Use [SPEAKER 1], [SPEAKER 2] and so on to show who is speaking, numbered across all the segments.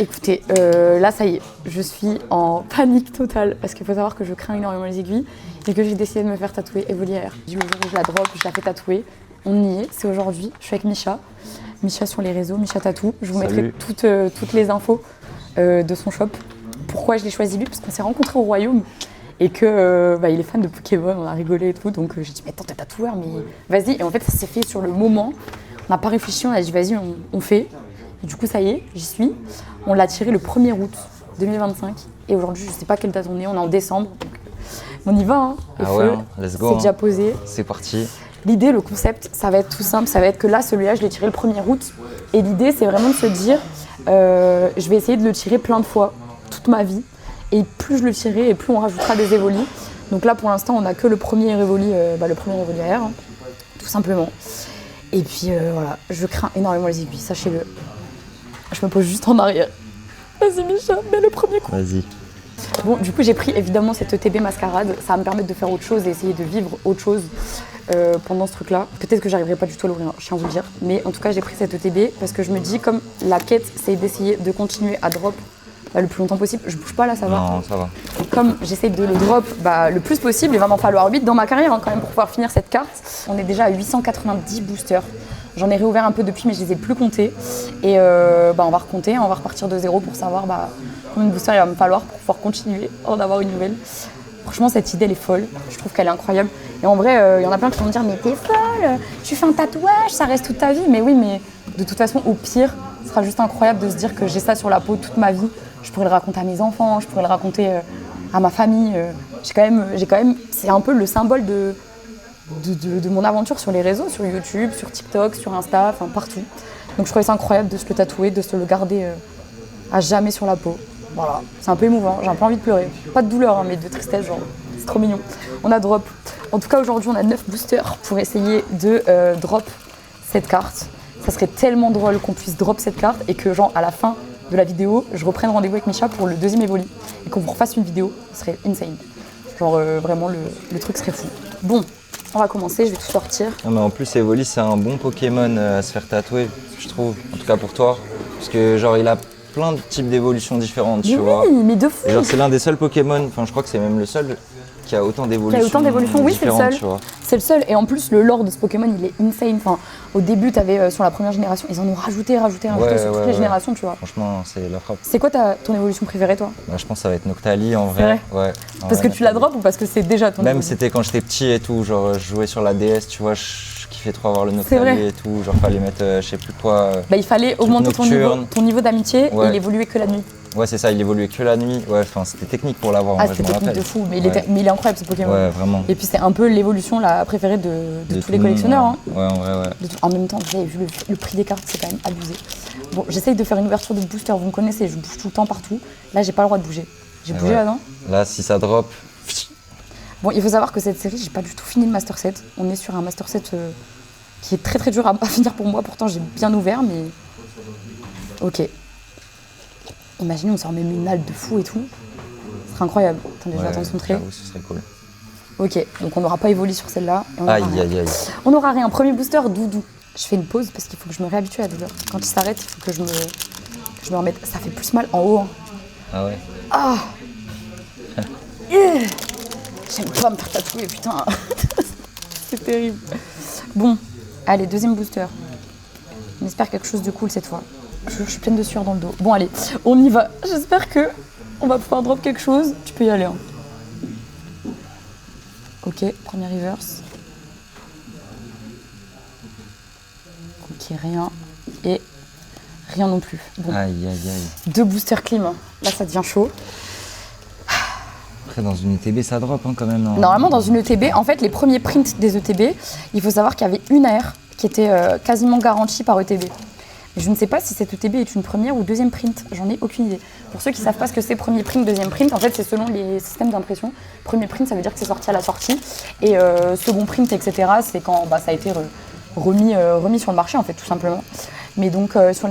[SPEAKER 1] Écoutez, là ça y est, je suis en panique totale parce qu'il faut savoir que je crains énormément les aiguilles et que j'ai décidé de me faire tatouer Evolier. Du jour où je la drop, je la fais tatouer. On y est, c'est aujourd'hui. Je suis avec Misha. Misha sur les réseaux, Misha Tattoo. Je vous mettrai toutes les infos de son shop. Pourquoi je l'ai choisi lui? Parce qu'on s'est rencontrés au Royaume et que il est fan de Pokémon, on a rigolé et tout. Donc j'ai dit, mais attends, t'es tatoueur, mais vas-y. Et en fait, ça s'est fait sur le moment. On n'a pas réfléchi, on a dit, vas-y, on fait. Et du coup, ça y est, j'y suis. On l'a tiré le 1er août 2025. Et aujourd'hui, je ne sais pas quelle date on est en décembre. Donc on y va, hein.
[SPEAKER 2] Let's go.
[SPEAKER 1] C'est déjà posé.
[SPEAKER 2] C'est parti.
[SPEAKER 1] L'idée, le concept, ça va être tout simple. Ça va être que là, celui-là, je l'ai tiré le 1er août. Et l'idée, c'est vraiment de se dire, je vais essayer de le tirer plein de fois, toute ma vie. Et plus je le tirerai, et plus on rajoutera des évolis. Donc là, pour l'instant, on n'a que le premier évoli, le premier évoli AR, hein, tout simplement. Et puis voilà, je crains énormément les aiguilles, sachez-le. Je me pose juste en arrière. Vas-y Misha, mets le premier coup.
[SPEAKER 2] Vas-y.
[SPEAKER 1] Bon, du coup, j'ai pris évidemment cette ETB mascarade. Ça va me permettre de faire autre chose et essayer de vivre autre chose pendant ce truc-là. Peut-être que j'arriverai pas du tout à l'ouvrir, je tiens à vous le dire. Mais en tout cas, j'ai pris cette ETB parce que je me dis, comme la quête, c'est d'essayer de continuer à drop le plus longtemps possible. Je bouge pas là, ça va?
[SPEAKER 2] Non, ça va.
[SPEAKER 1] Comme j'essaie de le drop le plus possible, il va m'en falloir 8 dans ma carrière hein, quand même pour pouvoir finir cette carte. On est déjà à 890 boosters. J'en ai réouvert un peu depuis, mais je les ai plus comptés. Et on va recompter, on va repartir de zéro pour savoir combien de boosters il va me falloir pour pouvoir continuer à en avoir une nouvelle. Franchement, cette idée, elle est folle. Je trouve qu'elle est incroyable. Et en vrai, il y en a plein qui vont me dire « Mais t'es folle, tu fais un tatouage, ça reste toute ta vie. » Mais oui, mais de toute façon, au pire, ce sera juste incroyable de se dire que j'ai ça sur la peau toute ma vie. Je pourrais le raconter à mes enfants, je pourrais le raconter à ma famille. J'ai quand même, c'est un peu le symbole de mon aventure sur les réseaux, sur YouTube, sur TikTok, sur Insta, enfin partout. Donc je trouvais ça incroyable de se le tatouer, de se le garder à jamais sur la peau. Voilà, c'est un peu émouvant, j'ai un peu envie de pleurer. Pas de douleur, hein, mais de tristesse, genre, c'est trop mignon. On a drop. En tout cas, aujourd'hui, on a 9 boosters pour essayer de drop cette carte. Ça serait tellement drôle qu'on puisse drop cette carte et que, genre, à la fin de la vidéo, je reprenne rendez-vous avec Misha pour le deuxième évoli et qu'on vous refasse une vidéo, ce serait insane. Genre, vraiment, le truc serait fou. Bon. On va commencer, je vais tout sortir.
[SPEAKER 2] Non, mais en plus, Evoli, c'est un bon Pokémon à se faire tatouer, je trouve. En tout cas pour toi. Parce que genre, il a plein de types d'évolutions différentes, tu vois.
[SPEAKER 1] Oui, mais de fou.
[SPEAKER 2] Et genre, c'est l'un des seuls Pokémon, enfin je crois que c'est même le seul qui a autant d'évolutions.
[SPEAKER 1] Oui, c'est le seul. C'est le seul. Et en plus, le lore de ce Pokémon, il est insane. Enfin, au début, t'avais sur la première génération, ils en ont rajouté sur toutes les générations, tu vois.
[SPEAKER 2] Franchement, c'est la frappe.
[SPEAKER 1] C'est quoi ton évolution préférée, toi?
[SPEAKER 2] Je pense que ça va être Noctali en vrai. Ouais.
[SPEAKER 1] Parce que tu la drops ou parce que c'est déjà ton
[SPEAKER 2] Même c'était quand j'étais petit et tout, genre je jouais sur la DS, tu vois, je kiffais trop avoir le Noctali et tout, genre fallait mettre je sais plus quoi.
[SPEAKER 1] Il fallait augmenter ton niveau d'amitié et il évoluait que la nuit.
[SPEAKER 2] Ouais, c'est ça, il évoluait que la nuit. Ouais, enfin, c'était technique pour l'avoir.
[SPEAKER 1] C'était technique de fou, mais il est incroyable ce Pokémon.
[SPEAKER 2] Ouais, vraiment.
[SPEAKER 1] Et puis c'est un peu l'évolution la préférée de tous les collectionneurs. Hein.
[SPEAKER 2] Ouais, en vrai, ouais.
[SPEAKER 1] En même temps, vous avez vu le prix des cartes, c'est quand même abusé. Bon, j'essaye de faire une ouverture de booster, vous me connaissez, je bouge tout le temps partout. Là, j'ai pas le droit de bouger. J'ai bougé là, non?
[SPEAKER 2] Là, si ça drop.
[SPEAKER 1] Bon, il faut savoir que cette série, j'ai pas du tout fini le Master Set. On est sur un Master Set qui est très très dur à finir pour moi. Pourtant, j'ai bien ouvert, mais. Ok. Imaginez, on sort même une halle de fou et tout. Ce serait incroyable. Attendez, je vais attendre son trait.
[SPEAKER 2] Ce serait cool.
[SPEAKER 1] Ok, donc on n'aura pas évolué sur celle-là.
[SPEAKER 2] Aïe.
[SPEAKER 1] On aura rien. Premier booster, Doudou. Je fais une pause parce qu'il faut que je me réhabitue à la douleur. Quand il s'arrête, il faut que je me remette. Ça fait plus mal en haut. Hein.
[SPEAKER 2] Ah ouais.
[SPEAKER 1] Ah. J'aime pas me faire tatouer, putain. C'est terrible. Bon, allez, deuxième booster. On espère quelque chose de cool cette fois. Je suis pleine de sueur dans le dos. Bon, allez, on y va. J'espère que on va pouvoir drop quelque chose. Tu peux y aller. Hein. Ok, premier reverse. Ok, rien. Et rien non plus. Bon.
[SPEAKER 2] Aïe.
[SPEAKER 1] 2 boosters clim. Hein. Là, ça devient chaud.
[SPEAKER 2] Après, dans une ETB, ça drop quand même. Non
[SPEAKER 1] Normalement, dans une ETB, en fait, les premiers prints des ETB, il faut savoir qu'il y avait une AR qui était quasiment garantie par ETB. Mais je ne sais pas si cette ETB est une première ou deuxième print, j'en ai aucune idée. Pour ceux qui ne savent pas ce que c'est premier print, deuxième print, en fait c'est selon les systèmes d'impression. Premier print, ça veut dire que c'est sorti à la sortie, et second print, etc., c'est quand ça a été remis sur le marché, en fait, tout simplement. Mais donc sur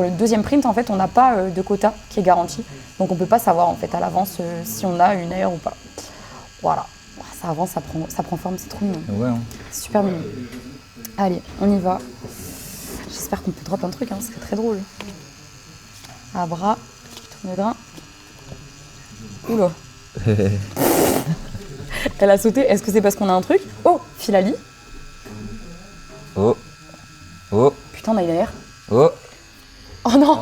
[SPEAKER 1] le deuxième print, en fait, on n'a pas de quota qui est garanti, donc on ne peut pas savoir en fait à l'avance si on a une AR ou pas. Voilà, ça avance, ça prend forme, c'est trop mignon.
[SPEAKER 2] Ouais. Hein.
[SPEAKER 1] C'est super mignon. Allez, on y va. J'espère qu'on peut drop un truc, hein, ce serait très drôle. À bras, tourne le grain. Oula. Elle a sauté. Est-ce que c'est parce qu'on a un truc? Oh, Filali.
[SPEAKER 2] Oh. Oh.
[SPEAKER 1] Putain, on a une air.
[SPEAKER 2] Oh.
[SPEAKER 1] Oh non.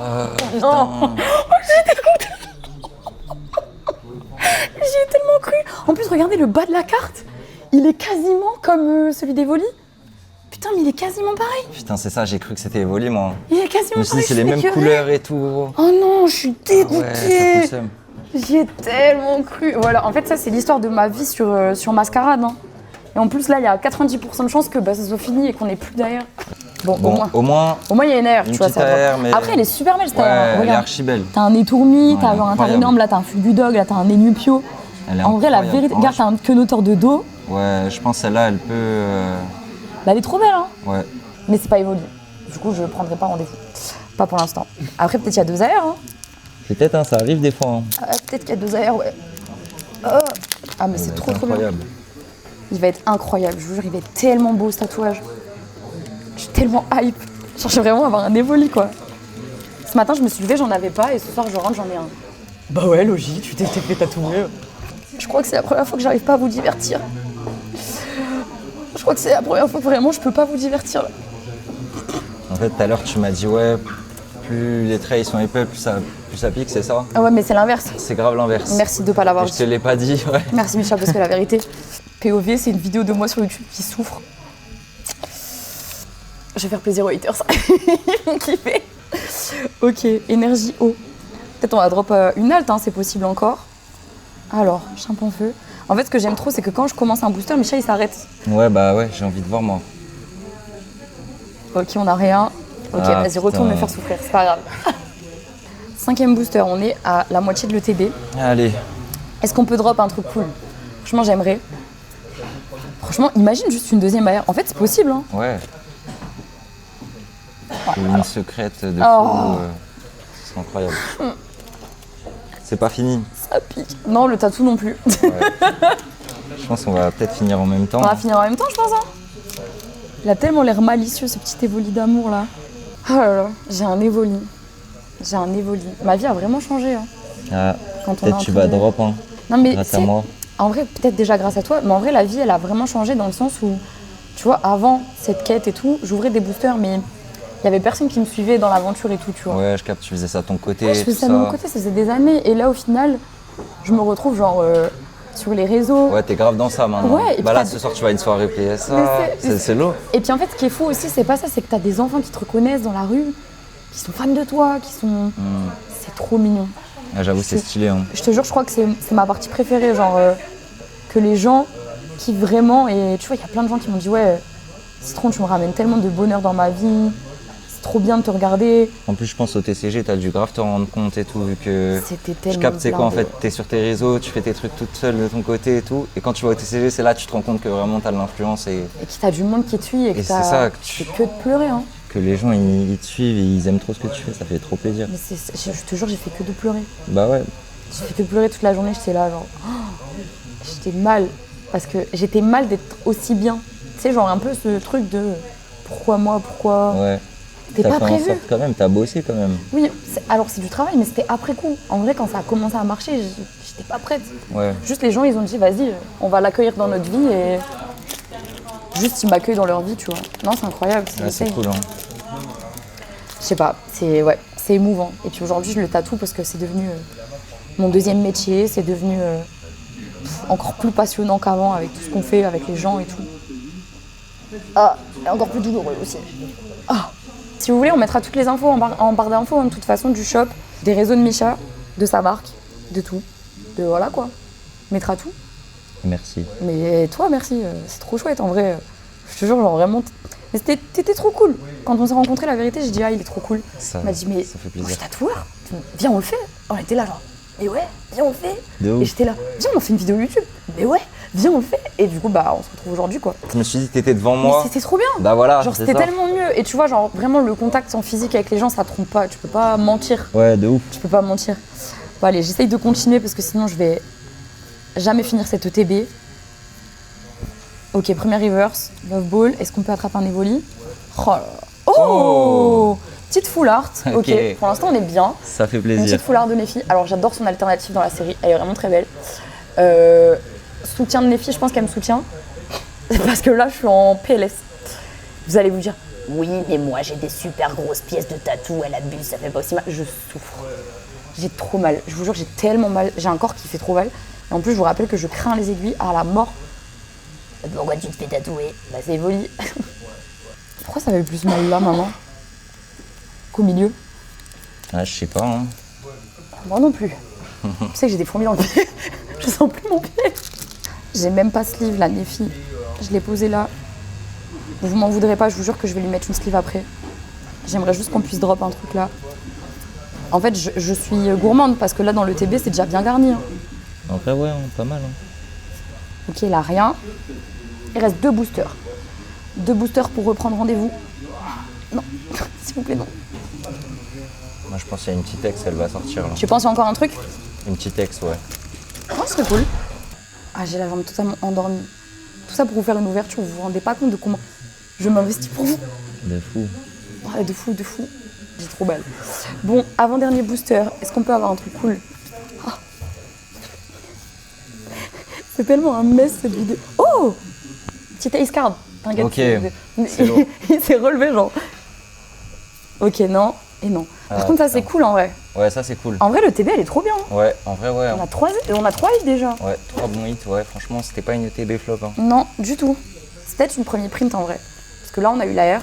[SPEAKER 1] Non. Oh, j'ai dégoûté. J'y ai tellement cru. En plus, regardez le bas de la carte. Il est quasiment comme celui d'Evoli. Putain, mais il est quasiment pareil.
[SPEAKER 2] Putain, c'est ça, j'ai cru que c'était Evoli, moi.
[SPEAKER 1] Il est quasiment
[SPEAKER 2] Je me suis
[SPEAKER 1] pareil.
[SPEAKER 2] dit, c'est les mêmes couleurs et tout, gros.
[SPEAKER 1] Oh non, je suis dégoûtée.
[SPEAKER 2] Ouais, ça fout le seum.
[SPEAKER 1] J'y ai tellement cru. Voilà, en fait, ça, c'est l'histoire de ma vie sur Mascarade. Hein. Et en plus, là, il y a 90% de chances que ça soit fini et qu'on n'ait plus d'ailleurs. Bon, au moins, il y a une air, tu vois. Ça
[SPEAKER 2] mais...
[SPEAKER 1] Après, elle est super belle, cette
[SPEAKER 2] ouais,
[SPEAKER 1] air.
[SPEAKER 2] elle est archi belle.
[SPEAKER 1] T'as un nez tourmi,
[SPEAKER 2] Ouais,
[SPEAKER 1] t'as genre un teint énorme, là, t'as un fulgudog, là, t'as un nez nupio. En vrai, la vérité, regarde, t'as un quenoteur de dos.
[SPEAKER 2] Ouais, je pense celle-là, elle peut...
[SPEAKER 1] Bah, elle est trop belle, hein.
[SPEAKER 2] Ouais.
[SPEAKER 1] Mais c'est pas Evoli. Du coup, je prendrai pas rendez-vous. Pas pour l'instant. Après, peut-être il y a 2 AR, hein.
[SPEAKER 2] Peut-être, hein, ça arrive des fois. Hein.
[SPEAKER 1] Peut-être qu'il y a 2 AR, ouais. Oh. Ah, mais c'est trop bien. Il va être incroyable, je vous jure, il va être tellement beau ce tatouage. Je suis tellement hype. Je cherche vraiment à avoir un Evoli, quoi. Ce matin, je me suis levée, j'en avais pas, et ce soir, je rentre, j'en ai un. Bah ouais, logique, tu t'es fait tatouer. Je crois que c'est la première fois que j'arrive pas à vous divertir. Je crois que c'est la première fois que vraiment je peux pas vous divertir.
[SPEAKER 2] En fait, tout à l'heure, tu m'as dit, ouais, plus les traits ils sont épais, plus ça pique, c'est ça?
[SPEAKER 1] Ah ouais, mais c'est l'inverse.
[SPEAKER 2] C'est grave l'inverse.
[SPEAKER 1] Merci de pas l'avoir dit.
[SPEAKER 2] Je te l'ai pas dit, ouais.
[SPEAKER 1] Merci Micha, parce que la vérité, POV, c'est une vidéo de moi sur YouTube qui souffre. Je vais faire plaisir aux haters. Ils vont kiffer. Ok, énergie eau. Peut-être on va drop une halte, hein, c'est possible encore. Alors, chimpanzé feu. En fait, ce que j'aime trop, c'est que quand je commence un booster, Micha, il s'arrête.
[SPEAKER 2] Ouais, bah ouais, j'ai envie de voir, moi.
[SPEAKER 1] Ok, on n'a rien. Ok, vas-y, retourne me faire souffrir, c'est pas grave. 5e booster, on est à la moitié de l'ETB.
[SPEAKER 2] Allez.
[SPEAKER 1] Est-ce qu'on peut drop un truc cool? Franchement, j'aimerais. Franchement, imagine juste une 2e AR. En fait, c'est possible, hein.
[SPEAKER 2] Ouais. Ou une secrète de
[SPEAKER 1] Oh.
[SPEAKER 2] fou, c'est incroyable. C'est pas fini.
[SPEAKER 1] Ça pique. Non, le tatou non plus.
[SPEAKER 2] Ouais. Je pense qu'on va peut-être finir en même temps.
[SPEAKER 1] On va finir en même temps, je pense. Hein. Il a tellement l'air malicieux, ce petit Evoli d'amour là. Oh là là, j'ai un Evoli. J'ai un Evoli. Ma vie a vraiment changé. Hein,
[SPEAKER 2] Ah,
[SPEAKER 1] quand on
[SPEAKER 2] peut-être tu vas drop, hein,
[SPEAKER 1] non, mais
[SPEAKER 2] grâce à moi.
[SPEAKER 1] En vrai, peut-être déjà grâce à toi, mais en vrai, la vie, elle a vraiment changé dans le sens où, tu vois, avant cette quête et tout, j'ouvrais des boosters, mais il y avait personne qui me suivait dans l'aventure et tout, tu vois.
[SPEAKER 2] Ouais, je capte, tu faisais ça de ton côté.
[SPEAKER 1] Ouais, je faisais ça de mon côté, ça faisait des années. Et là, au final, je me retrouve genre sur les réseaux.
[SPEAKER 2] Ouais, t'es grave dans ça maintenant.
[SPEAKER 1] Ouais, et
[SPEAKER 2] bah
[SPEAKER 1] puis
[SPEAKER 2] là, ce soir, tu vas à une soirée PSA. C'est l'eau.
[SPEAKER 1] Et puis en fait, ce qui est fou aussi, c'est pas ça, c'est que t'as des enfants qui te reconnaissent dans la rue, qui sont fans de toi, qui sont... C'est trop mignon.
[SPEAKER 2] Ah, j'avoue, c'est stylé. Hein.
[SPEAKER 1] Je te jure, je crois que c'est ma partie préférée, genre que les gens qui vraiment... Et tu vois, il y a plein de gens qui m'ont dit, ouais, Citron, tu me ramènes tellement de bonheur dans ma vie. Trop bien de te regarder. En
[SPEAKER 2] plus, je pense au TCG, t'as dû grave te rendre compte et tout, vu que
[SPEAKER 1] c'était tellement
[SPEAKER 2] je capte, c'est quoi en fait, t'es sur tes réseaux, tu fais tes trucs toute seule de ton côté et tout, et quand tu vas au TCG, c'est là que tu te rends compte que vraiment t'as de l'influence et
[SPEAKER 1] que t'as du monde qui te suit et que
[SPEAKER 2] c'est ça, que
[SPEAKER 1] tu fais que de pleurer. Hein.
[SPEAKER 2] Que les gens ils te suivent et ils aiment trop ce que tu fais, ça fait trop plaisir.
[SPEAKER 1] Mais je te jure, j'ai fait que de pleurer.
[SPEAKER 2] Bah ouais.
[SPEAKER 1] J'ai fait que de pleurer toute la journée, j'étais là genre... j'étais mal, parce que j'étais mal d'être aussi bien. Tu sais, genre un peu ce truc de... Pourquoi moi, pourquoi...
[SPEAKER 2] Ouais.
[SPEAKER 1] T'as pas prévu.
[SPEAKER 2] En sorte quand même, t'as bossé quand même.
[SPEAKER 1] Oui, alors c'est du travail, mais c'était après coup. En vrai, quand ça a commencé à marcher, j'étais pas prête.
[SPEAKER 2] Ouais.
[SPEAKER 1] Juste les gens, ils ont dit, vas-y, on va l'accueillir dans notre vie et juste ils m'accueillent dans leur vie, tu vois. Non, c'est incroyable.
[SPEAKER 2] C'est cool, hein.
[SPEAKER 1] Je sais pas, c'est émouvant. Et puis aujourd'hui, je le tatoue parce que c'est devenu mon 2e métier. C'est devenu encore plus passionnant qu'avant avec tout ce qu'on fait, avec les gens et tout. Ah, et encore plus douloureux aussi. Ah. Si vous voulez, on mettra toutes les infos en barre d'infos, hein, de toute façon, du shop, des réseaux de Micha, de sa marque, de tout. De voilà quoi. On mettra tout.
[SPEAKER 2] Merci.
[SPEAKER 1] Mais toi, merci. C'est trop chouette, en vrai. Je te jure, genre vraiment... Mais t'étais trop cool. Quand on s'est rencontrés, la vérité, j'ai dit, ah, il est trop cool. Il m'a dit, mais
[SPEAKER 2] ça fait
[SPEAKER 1] moi,
[SPEAKER 2] plaisir.
[SPEAKER 1] je suis tatoueur. Viens, on le fait. On était là, genre, mais ouais, viens, on le fait. Et j'étais là, viens, on fait une vidéo YouTube. Mais ouais, viens, on le fait. Et du coup, bah, on se retrouve aujourd'hui, quoi.
[SPEAKER 2] Je me suis dit, t'étais devant moi.
[SPEAKER 1] Mais c'était trop bien.
[SPEAKER 2] Bah voilà.
[SPEAKER 1] Genre, c'était tellement mieux. Et tu vois, genre, vraiment, le contact en physique avec les gens, ça trompe pas. Tu peux pas mentir.
[SPEAKER 2] Ouais, de ouf.
[SPEAKER 1] Tu peux pas mentir. Bon, allez, j'essaye de continuer parce que sinon, je vais jamais finir cette ETB. Ok, première reverse, love ball. Est-ce qu'on peut attraper un Evoli? Oh là là. Oh, Petite full art, ok. Pour l'instant, on est bien.
[SPEAKER 2] Ça fait
[SPEAKER 1] Une
[SPEAKER 2] plaisir.
[SPEAKER 1] petite foulard de Neffy. Alors, j'adore son alternative dans la série. Elle est vraiment très belle. Soutien de Neffy, je pense qu'elle me soutient. Parce que là, je suis en PLS. Vous allez vous dire, oui, mais moi, j'ai des super grosses pièces de tatou. Elle abuse, ça fait pas aussi mal. Je souffre. J'ai trop mal. Je vous jure, j'ai tellement mal. J'ai un corps qui fait trop mal. Et en plus, je vous rappelle que je crains les aiguilles à la mort. Pourquoi tu te fais tatouer? Bah, c'est Evoli. Pourquoi ça fait plus mal là, maman? Qu'au milieu?
[SPEAKER 2] Ah, je sais pas. Hein.
[SPEAKER 1] Moi non plus. Tu sais que j'ai des fourmis dans le pied. Je sens plus mon pied. J'ai même pas sleeve là, Neffy. Je l'ai posé là. Vous m'en voudrez pas, je vous jure que je vais lui mettre une sleeve après. J'aimerais juste qu'on puisse drop un truc là. En fait, je suis gourmande parce que là dans le TB c'est déjà bien garni. Hein.
[SPEAKER 2] En vrai, ouais, pas mal. Hein.
[SPEAKER 1] Ok, là rien. Il reste 2 boosters. 2 boosters pour reprendre rendez-vous. Non, s'il vous plaît, non.
[SPEAKER 2] Moi, je pense qu'il y a une petite ex, elle va sortir là.
[SPEAKER 1] Tu penses qu'il y a encore un truc?
[SPEAKER 2] Une petite ex, ouais.
[SPEAKER 1] Oh, ce serait cool. Ah, j'ai la jambe totalement endormie. Tout ça pour vous faire une ouverture, vous vous rendez pas compte de comment je m'investis pour vous.
[SPEAKER 2] De fou.
[SPEAKER 1] Ouais, de fou, de fou. J'ai trop mal. Bon, avant-dernier booster, est-ce qu'on peut avoir un truc cool? Ah. C'est tellement un mess cette vidéo. Oh! Petite ace card. T'inquiète.
[SPEAKER 2] Ok,
[SPEAKER 1] c'est lourd. Il s'est relevé genre. Ok, non et non. Par contre, ça c'est cool en vrai.
[SPEAKER 2] Ouais, ça c'est cool.
[SPEAKER 1] En vrai, le TB elle est trop bien.
[SPEAKER 2] Ouais, en vrai, ouais.
[SPEAKER 1] On a 3 hits déjà.
[SPEAKER 2] Ouais, 3 bons hits, ouais. Franchement, c'était pas une TB flop. Hein.
[SPEAKER 1] Non, du tout. C'est peut-être une première print en vrai. Parce que là, on a eu la R.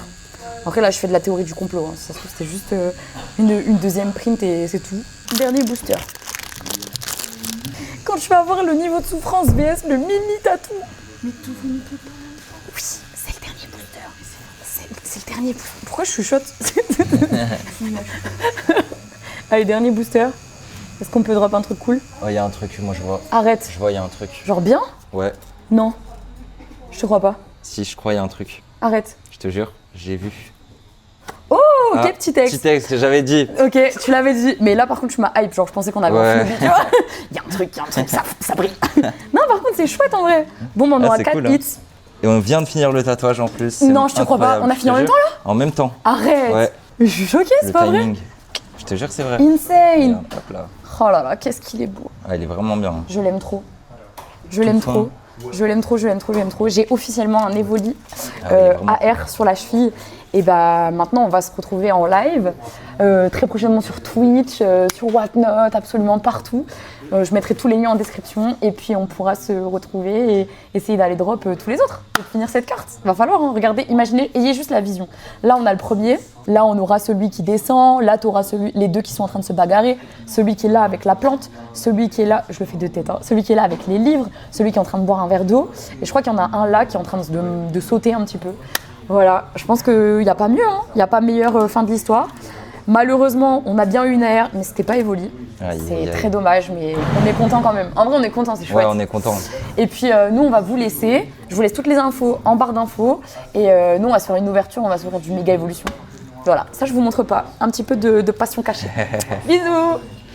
[SPEAKER 1] Après, là, je fais de la théorie du complot. Hein. Si ça se trouve, c'était juste une deuxième print et c'est tout. Dernier booster. Quand je vais avoir le niveau de souffrance VS, le mini tatou. Mais tout ne peut pas. Oui, c'est le dernier booster. C'est le dernier. Pourquoi je chuchote? Allez, dernier booster. Est-ce qu'on peut drop un truc cool?
[SPEAKER 2] Oh, il y a un truc, moi je vois.
[SPEAKER 1] Arrête.
[SPEAKER 2] Je vois, il y a un truc.
[SPEAKER 1] Genre bien?
[SPEAKER 2] Ouais.
[SPEAKER 1] Non. Je te crois pas.
[SPEAKER 2] Si, je crois, il y a un truc.
[SPEAKER 1] Arrête.
[SPEAKER 2] Je te jure, j'ai vu.
[SPEAKER 1] Oh, ok,
[SPEAKER 2] Ah,
[SPEAKER 1] petit texte.
[SPEAKER 2] Petit texte, j'avais dit.
[SPEAKER 1] Ok, tu l'avais dit. Mais là, par contre, tu m'as hype. Genre, je pensais qu'on avait un film, tu vois. Il y a un truc, ça brille. Non, par contre, c'est chouette en vrai. Bon, on aura 4
[SPEAKER 2] cool,
[SPEAKER 1] hits.
[SPEAKER 2] hein. Et on vient de finir le tatouage en plus. c'est
[SPEAKER 1] Non, je te crois pas.
[SPEAKER 2] incroyable,
[SPEAKER 1] On a
[SPEAKER 2] je
[SPEAKER 1] fini en
[SPEAKER 2] te
[SPEAKER 1] même
[SPEAKER 2] jure.
[SPEAKER 1] temps là?
[SPEAKER 2] En même temps.
[SPEAKER 1] Arrête.
[SPEAKER 2] Ouais.
[SPEAKER 1] Mais je suis choquée, c'est
[SPEAKER 2] Le
[SPEAKER 1] pas vrai.
[SPEAKER 2] timing. Je te jure, c'est vrai.
[SPEAKER 1] Insane.
[SPEAKER 2] Hop là.
[SPEAKER 1] Oh là là, qu'est-ce qu'il est beau.
[SPEAKER 2] Ah, il est vraiment bien.
[SPEAKER 1] Je l'aime trop. Je l'aime
[SPEAKER 2] fin.
[SPEAKER 1] trop. Je l'aime trop, je l'aime trop, je l'aime trop. J'ai officiellement un Evoli
[SPEAKER 2] il est vraiment
[SPEAKER 1] AR sur la cheville. Et bah maintenant, on va se retrouver en live, très prochainement sur Twitch, sur Whatnot, absolument partout. Je mettrai tous les liens en description et puis on pourra se retrouver et essayer d'aller drop tous les autres pour finir cette carte. Va falloir, hein, regardez, imaginez, ayez juste la vision. Là, on a le premier, là, on aura celui qui descend, là, tu auras les deux qui sont en train de se bagarrer, celui qui est là avec la plante, celui qui est là, je le fais de tête, hein, celui qui est là avec les livres, celui qui est en train de boire un verre d'eau. Et je crois qu'il y en a un là qui est en train de sauter un petit peu. Voilà, je pense qu'il n'y a pas mieux, il n'y a pas meilleure fin de l'histoire. Malheureusement, on a bien eu une AR, mais c'était pas Evoli. C'est très dommage, mais on est content quand même. En vrai, on est content, c'est chouette.
[SPEAKER 2] Ouais, on est content.
[SPEAKER 1] Et puis, nous, on va vous laisser. Je vous laisse toutes les infos en barre d'infos. Et nous, on va se faire une ouverture, on va se faire du méga évolution. Voilà, ça, je vous montre pas. Un petit peu de passion cachée. Bisous!